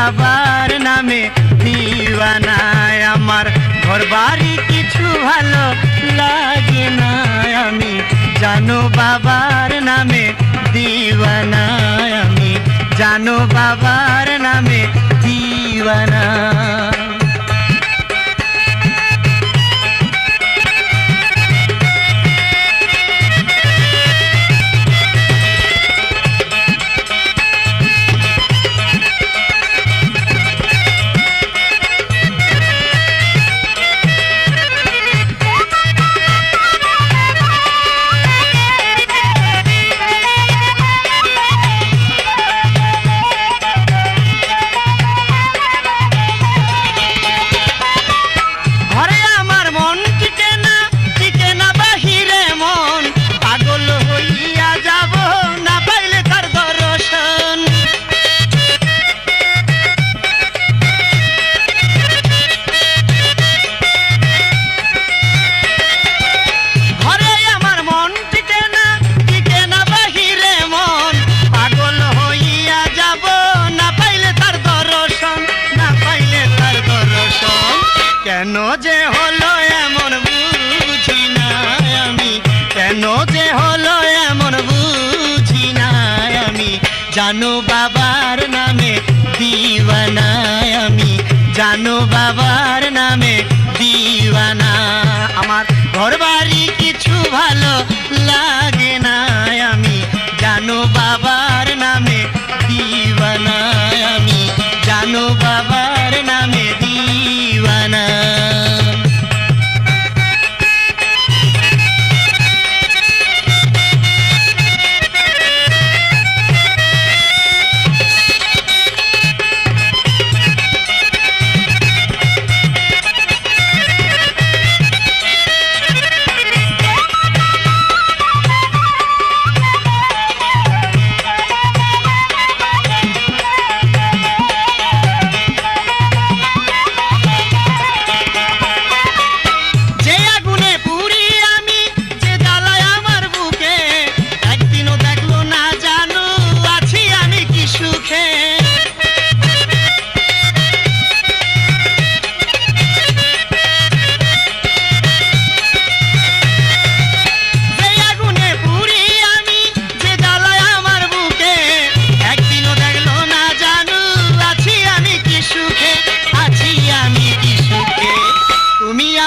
বাবার নামে দিওয়ানা। আমার ঘর বাড়ি কিছু ভালো লাগে না, আমি জানো বাবার নামে দিওয়ানা, আমি জানো বাবার নামে দিওয়ানা। কেন যে হলো এমন বুঝি না আমি, কেন যে হলো এমন বুঝি না আমি, জানো বাবার নামে দিওয়ানা, আমি জানো বাবার নামে দিওয়ানা। আমার ঘর বাড়ি কিছু ভালো লাগে না, আমি জানো বাবার নামে দিওয়ানা, আমি জানো বাবার নামে দিওয়ানা।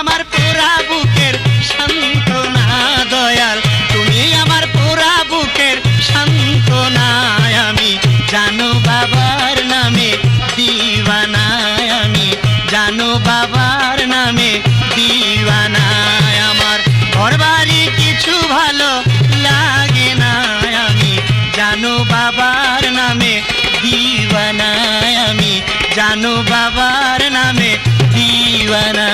আমার পুরা বুকের সান্ত্বনা দয়াল, তুমি আমার পুরা বুকের সান্ত্বনা, আমি জানো বাবার নামে দিওয়ানা, আমি জানো বাবার নামে দিওয়ানা। আমার ঘর বাড়ি কিছু ভালো লাগে না, আমি জানো বাবার নামে দিওয়ানা, আমি জানো বাবার নামে দিওয়ানা।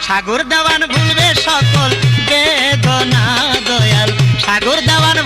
সাগর দেওয়ান ভুলবে সকল বেদনা দয়াল, সাগর দেওয়ান